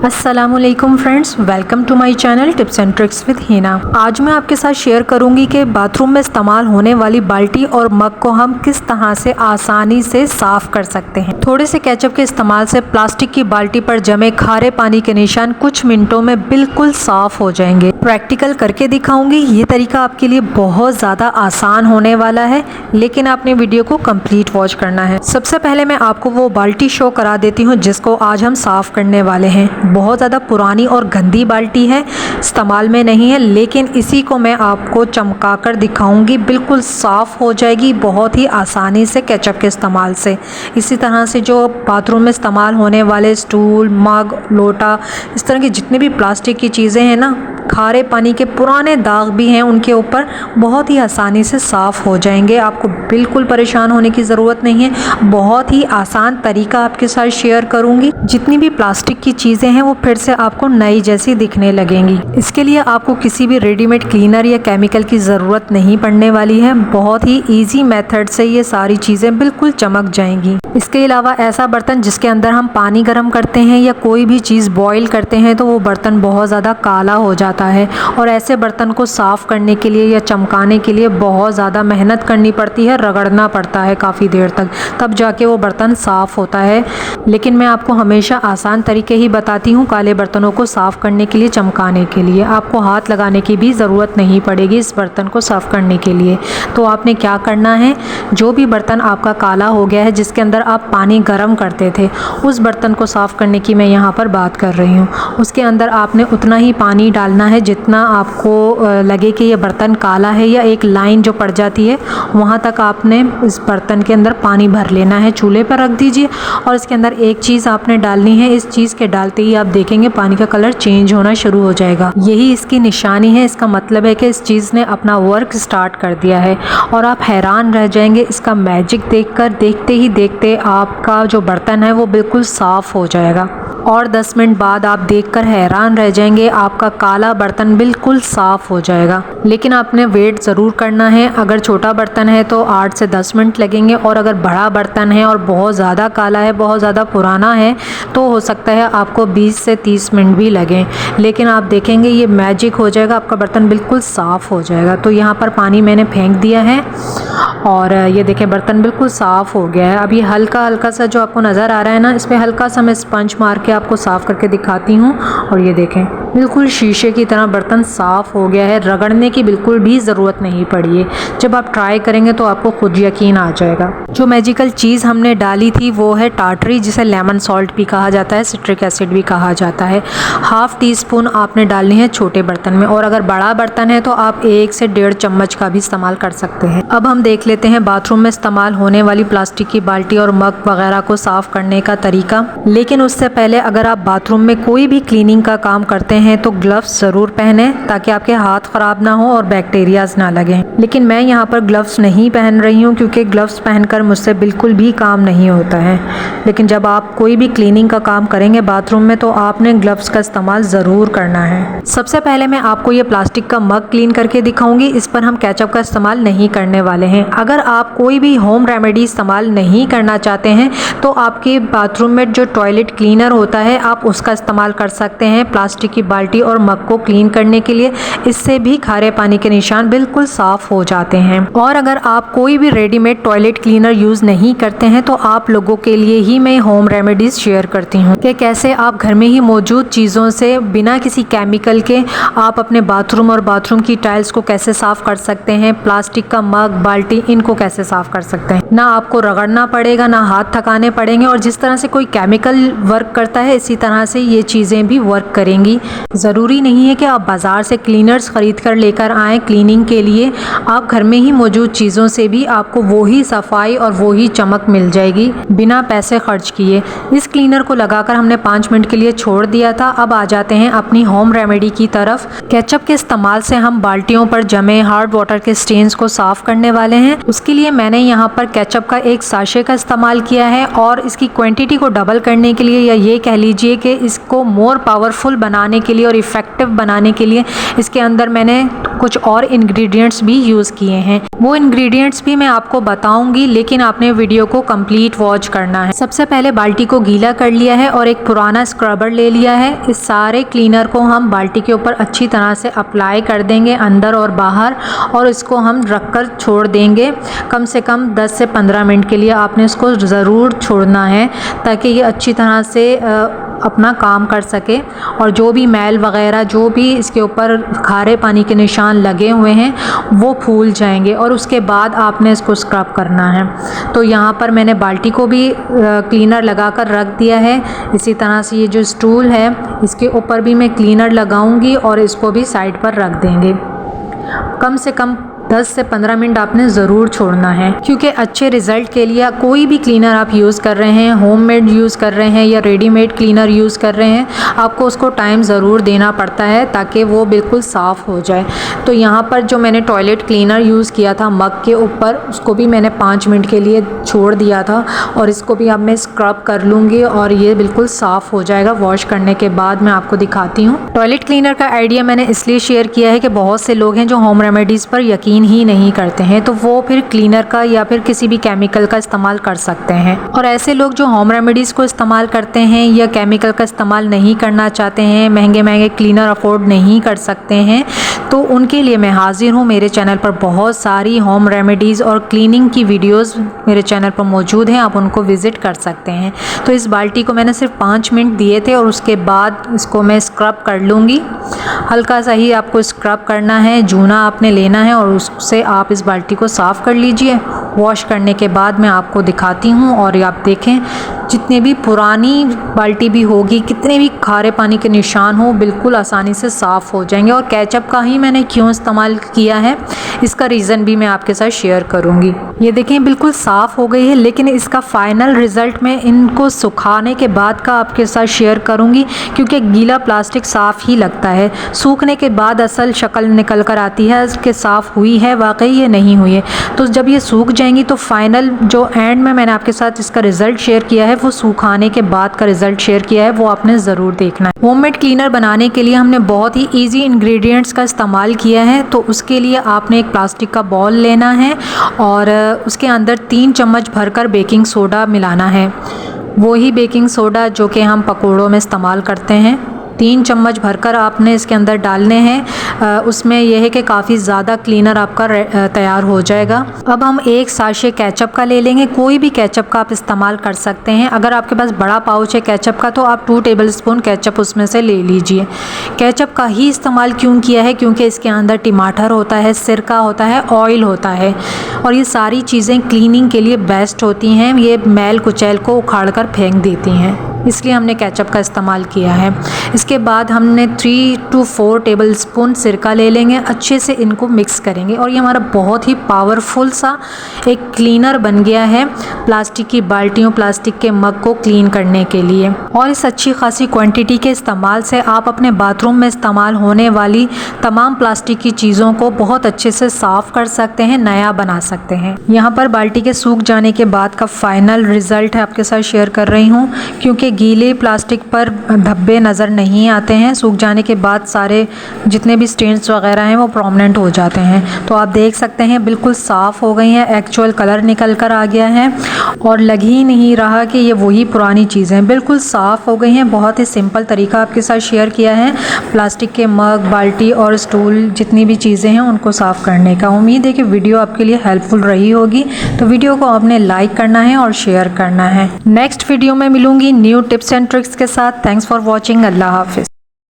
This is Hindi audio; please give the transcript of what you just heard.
अस्सलामुअलैकुम friends, welcome to my channel tips and tricks with Hina. आज मैं आपके साथ शेयर करूंगी कि बाथरूम में इस्तेमाल होने वाली बाल्टी और मग को हम किस तरह से आसानी से साफ कर सकते हैं। थोड़े से केचप के इस्तेमाल से प्लास्टिक की बाल्टी पर जमे खारे पानी के निशान कुछ मिनटों में बिल्कुल साफ हो जाएंगे। प्रैक्टिकल करके दिखाऊंगी। ये तरीका आपके लिए बहुत ज़्यादा आसान होने वाला है, लेकिन आपने वीडियो को कंप्लीट वॉच करना है। सबसे पहले मैं आपको वो बाल्टी शो करा देती हूँ जिसको आज हम साफ करने वाले हैं। बहुत ज़्यादा पुरानी और गंदी बाल्टी है, इस्तेमाल में नहीं है, लेकिन इसी को मैं आपको चमका कर दिखाऊंगी। बिल्कुल साफ़ हो जाएगी बहुत ही आसानी से केचप के इस्तेमाल से। इसी तरह से जो बाथरूम में इस्तेमाल होने वाले स्टूल, मग, लोटा, इस तरह की जितनी भी प्लास्टिक की चीज़ें हैं ना, खारे पानी के पुराने दाग भी हैं उनके ऊपर, बहुत ही आसानी से साफ़ हो जाएंगे। आपको बिल्कुल परेशान होने की ज़रूरत नहीं है। बहुत ही आसान तरीका आपके साथ शेयर करूंगी। जितनी भी प्लास्टिक की चीज़ें हैं वो फिर से आपको नई जैसी दिखने लगेंगी। इसके लिए आपको किसी भी रेडीमेड क्लीनर या केमिकल की ज़रूरत नहीं पड़ने वाली है। बहुत ही ईजी मेथड से ये सारी चीज़ें बिल्कुल चमक जाएंगी। इसके अलावा ऐसा बर्तन जिसके अंदर हम पानी गर्म करते हैं या कोई भी चीज़ बॉईल करते हैं तो वो बर्तन बहुत ज़्यादा काला हो जाता है, और ऐसे बर्तन को साफ़ करने के लिए या चमकाने के लिए बहुत ज़्यादा मेहनत करनी पड़ती है, रगड़ना पड़ता है काफ़ी देर तक, तब जाके वो बर्तन साफ़ होता है। लेकिन मैं आपको हमेशा आसान तरीके ही बताती हूँ काले बर्तनों को साफ़ करने के लिए, चमकाने के लिए। आपको हाथ लगाने की भी ज़रूरत नहीं पड़ेगी इस बर्तन को साफ़ करने के लिए। तो आपने क्या करना है, जो भी बर्तन आपका काला हो गया है, जिसके अंदर आप पानी गर्म करते थे, उस बर्तन को साफ़ करने की मैं यहाँ पर बात कर रही हूँ। उसके अंदर आपने उतना ही पानी डालना है जितना आपको लगे कि ये बर्तन काला है, या एक लाइन जो पड़ जाती है वहाँ तक आपने इस बर्तन के अंदर पानी भर लेना है। चूल्हे पर रख दीजिए और इसके अंदर एक चीज़ आपने डालनी है। इस चीज़ के डालते ही आप देखेंगे पानी का कलर चेंज होना शुरू हो जाएगा। यही इसकी निशानी है। इसका मतलब है कि इस चीज़ ने अपना वर्क स्टार्ट कर दिया है, और आप हैरान रह जाएंगे इसका मैजिक देखकर। देखते ही देखते आपका जो बर्तन है वो बिल्कुल साफ़ हो जाएगा, और 10 मिनट बाद आप देखकर हैरान रह जाएंगे, आपका काला बर्तन बिल्कुल साफ़ हो जाएगा। लेकिन आपने वेट ज़रूर करना है। अगर छोटा बर्तन है तो 8 से 10 मिनट लगेंगे, और अगर बड़ा बर्तन है और बहुत ज़्यादा काला है, बहुत ज़्यादा पुराना है, तो हो सकता है आपको 20 से 30 मिनट भी लगें। लेकिन आप देखेंगे ये मैजिक हो जाएगा, आपका बर्तन बिल्कुल साफ़ हो जाएगा। तो यहाँ पर पानी मैंने फेंक दिया है, और ये देखें बर्तन बिल्कुल साफ़ हो गया है। अब ये हल्का हल्का सा जो आपको नज़र आ रहा है ना, इस पर हल्का सा मैं स्पंज मार के आपको साफ़ करके दिखाती हूँ। और ये देखें बिल्कुल शीशे की तरह बर्तन साफ़ हो गया है। रगड़ने की बिल्कुल भी ज़रूरत नहीं पड़ी है। जब आप ट्राई करेंगे तो आपको खुद यकीन आ जाएगा। जो मैजिकल चीज़ हमने डाली थी वो है टाटरी, जिसे लेमन सॉल्ट भी कहा जाता है, सिट्रिक एसिड भी कहा जाता है। 1/2 टीस्पून आपने डालनी है छोटे बर्तन में, और अगर बड़ा बर्तन है तो आप 1 से 1.5 चम्मच का भी इस्तेमाल कर सकते हैं। अब हम देख लेते हैं बाथरूम में इस्तेमाल होने वाली प्लास्टिक की बाल्टी और मग वगैरह को साफ़ करने का तरीका। लेकिन उससे पहले अगर आप बाथरूम में कोई भी क्लीनिंग का काम करते हैं तो ग्लव्स ज़रूर पहने, ताकि आपके हाथ ख़राब ना हो और बैक्टीरियाज ना लगें। लेकिन मैं यहाँ पर ग्लव्स नहीं पहन रही हूँ, क्योंकि ग्लव्स पहनकर मुझसे बिल्कुल भी काम नहीं होता है। लेकिन जब आप कोई भी क्लीनिंग का काम करेंगे बाथरूम में तो आपने ग्लव्स का इस्तेमाल ज़रूर करना है। सबसे पहले मैं आपको ये प्लास्टिक का मग क्लीन करके दिखाऊंगी। इस पर हम केचप का इस्तेमाल नहीं करने वाले हैं। अगर आप कोई भी होम रेमेडी इस्तेमाल नहीं करना चाहते हैं तो आपके बाथरूम में जो टॉयलेट क्लीनर होता है आप उसका इस्तेमाल कर सकते हैं प्लास्टिक की बाल्टी और मग को क्लीन करने के लिए। इससे भी खारे पानी के निशान बिल्कुल साफ हो जाते हैं। और अगर आप कोई भी रेडीमेड टॉयलेट क्लीनर यूज़ नहीं करते हैं तो आप लोगों के लिए ही मैं होम रेमेडीज शेयर करती हूँ कि कैसे आप घर में ही मौजूद चीज़ों से बिना किसी केमिकल के आप अपने बाथरूम और बाथरूम की टाइल्स को कैसे साफ़ कर सकते हैं। प्लास्टिक का मग, बाल्टी, इनको कैसे साफ़ कर सकते हैं। ना आपको रगड़ना पड़ेगा, ना हाथ थकाने पड़ेंगे, और जिस तरह से कोई केमिकल वर्क करता है इसी तरह से ये चीज़ें भी वर्क करेंगी। ज़रूरी नहीं है कि आप बाज़ार से क्लीनर्स ख़रीद कर लेकर आएँ क्लीनिंग के लिए। आप घर में ही मौजूद चीज़ों से भी आपको वही सफाई और वही चमक मिल जाएगी बिना पैसे खर्च किए। इस क्लीनर को लगाकर हमने 5 मिनट के लिए छोड़ दिया था। अब आ जाते हैं अपनी होम रेमेडी की तरफ। केचप के इस्तेमाल से हम बाल्टियों पर जमे हार्ड वाटर के स्टेन्स को साफ़ करने वाले हैं। उसके लिए मैंने यहाँ पर केचप का एक साशे का इस्तेमाल किया है, और इसकी क्वांटिटी को डबल करने के लिए, या ये कह लीजिए कि इसको मोर पावरफुल बनाने के लिए और इफ़ेक्टिव बनाने के लिए, इसके अंदर मैंने कुछ और इंग्रेडिएंट्स भी यूज़ किए हैं। वो इंग्रेडिएंट्स भी मैं आपको बताऊंगी, लेकिन आपने वीडियो को कंप्लीट वॉच करना है। सबसे पहले बाल्टी को गीला कर लिया है और एक पुराना स्क्रबर ले लिया है। इस सारे क्लीनर को हम बाल्टी के ऊपर अच्छी तरह से अप्लाई कर देंगे अंदर और बाहर, और इसको हम रखकर छोड़ देंगे कम से कम 10 से 15 मिनट के लिए। आपने इसको ज़रूर छोड़ना है ताकि ये अच्छी तरह से अपना काम कर सके और जो भी मैल वगैरह, जो भी इसके ऊपर खारे पानी के निशान लगे हुए हैं, वो फूल जाएंगे और उसके बाद आपने इसको स्क्रब करना है। तो यहाँ पर मैंने बाल्टी को भी क्लीनर लगाकर रख दिया है। इसी तरह से ये जो स्टूल है इसके ऊपर भी मैं क्लीनर लगाऊंगी और इसको भी साइड पर रख देंगे। कम से कम 10 से 15 मिनट आपने ज़रूर छोड़ना है, क्योंकि अच्छे रिज़ल्ट के लिए कोई भी क्लीनर आप यूज़ कर रहे हैं, होममेड यूज़ कर रहे हैं या रेडीमेड क्लीनर यूज़ कर रहे हैं, आपको उसको टाइम ज़रूर देना पड़ता है ताकि वो बिल्कुल साफ़ हो जाए। तो यहाँ पर जो मैंने टॉयलेट क्लीनर यूज़ किया था मग के ऊपर, उसको भी मैंने 5 मिनट के लिए छोड़ दिया था और इसको भी अब मैं स्क्रब कर लूँगी और ये बिल्कुल साफ़ हो जाएगा। वॉश करने के बाद मैं आपको दिखाती हूँ। टॉयलेट क्लीनर का आइडिया मैंने इसलिए शेयर किया है कि बहुत से लोग हैं जो होम रेमेडीज़ पर यकीन ही नहीं करते हैं, तो वो फिर क्लीनर का या फिर किसी भी केमिकल का इस्तेमाल कर सकते हैं। और ऐसे लोग जो होम रेमेडीज़ को इस्तेमाल करते हैं या केमिकल का इस्तेमाल नहीं करना चाहते हैं, महंगे महंगे क्लीनर अफोर्ड नहीं कर सकते हैं, तो उनके लिए मैं हाजिर हूँ। मेरे चैनल पर बहुत सारी होम रेमेडीज़ और क्लीनिंग की वीडियोज़ मेरे चैनल पर मौजूद हैं, आप उनको विज़िट कर सकते हैं। तो इस बाल्टी को मैंने सिर्फ 5 मिनट दिए थे और उसके बाद इसको मैं स्क्रब कर लूँगी। हल्का सा ही आपको स्क्रब करना है, जूना आपने लेना है और उससे आप इस बाल्टी को साफ़ कर लीजिए। वॉश करने के बाद मैं आपको दिखाती हूँ और आप देखें, जितने भी पुरानी बाल्टी भी होगी, कितने भी खारे पानी के निशान हो, बिल्कुल आसानी से साफ़ हो जाएंगे। और केचप का ही मैंने क्यों इस्तेमाल किया है, इसका रीज़न भी मैं आपके साथ शेयर करूँगी। ये देखें बिल्कुल साफ़ हो गई है, लेकिन इसका फ़ाइनल रिज़ल्ट मैं इनको सुखाने के बाद का आपके साथ शेयर करूँगी, क्योंकि गीला प्लास्टिक साफ़ ही लगता है, सूखने के बाद असल शक्ल निकल कर आती है कि साफ़ हुई है वाकई ये नहीं हुई है। तो जब ये सूख जाएंगी तो फाइनल जो एंड में मैंने आपके साथ इसका रिज़ल्ट शेयर किया है, वो सूखाने के बाद का रिज़ल्ट शेयर किया है, वो आपने ज़रूर देखना है। होममेड क्लीनर बनाने के लिए हमने बहुत ही ईजी इंग्रेडिएंट्स का इस्तेमाल किया है। तो उसके लिए आपने एक प्लास्टिक का बॉल लेना है और उसके अंदर 3 चम्मच भरकर बेकिंग सोडा मिलाना है। वही बेकिंग सोडा जो कि हम पकौड़ों में इस्तेमाल करते हैं, 3 चम्मच भरकर आपने इसके अंदर डालने हैं। उसमें यह है कि काफ़ी ज़्यादा क्लीनर आपका तैयार हो जाएगा। अब हम एक साशे केचप का ले लेंगे, कोई भी केचप का आप इस्तेमाल कर सकते हैं। अगर आपके पास बड़ा पाउच है केचप का तो आप 2 टेबलस्पून केचप उसमें से ले लीजिए। केचप का ही इस्तेमाल क्यों किया है, क्योंकि इसके अंदर टमाटर होता है, सिरका होता है, ऑयल होता है और ये सारी चीज़ें क्लीनिंग के लिए बेस्ट होती हैं। ये मैल कुचैल को उखाड़ कर फेंक देती हैं, इसलिए हमने केचप का इस्तेमाल किया है। इसके बाद हमने 3 to 4 टेबलस्पून सिरका ले लेंगे, अच्छे से इनको मिक्स करेंगे और ये हमारा बहुत ही पावरफुल सा एक क्लीनर बन गया है प्लास्टिक की बाल्टियों, प्लास्टिक के मग को क्लीन करने के लिए। और इस अच्छी खासी क्वांटिटी के इस्तेमाल से आप अपने बाथरूम में इस्तेमाल होने वाली तमाम प्लास्टिक की चीज़ों को बहुत अच्छे से साफ़ कर सकते हैं, नया बना सकते हैं। यहाँ पर बाल्टी के सूख जाने के बाद का फाइनल रिज़ल्ट है आपके साथ शेयर कर रही हूँ, क्योंकि गीले प्लास्टिक पर धब्बे नज़र नहीं आते हैं। सूख जाने के बाद सारे जितने भी स्टेन्स वगैरह हैं वो प्रोमिनेंट हो जाते हैं। तो आप देख सकते हैं बिल्कुल साफ़ हो गई हैं, एक्चुअल कलर निकल कर आ गया है और लग ही नहीं रहा कि ये वही पुरानी चीज़ें हैं, बिल्कुल साफ़ हो गई हैं। बहुत ही सिंपल तरीका आपके साथ शेयर किया है प्लास्टिक के मग, बाल्टी और स्टूल, जितनी भी चीज़ें हैं उनको साफ़ करने का। उम्मीद है कि वीडियो आपके लिए हेल्पफुल रही होगी। तो वीडियो को आपने लाइक करना है और शेयर करना है। नेक्स्ट वीडियो में मिलूंगी न्यू टिप्स एंड ट्रिक्स के साथ। Thanks for watching. अल्लाह हाफिज़।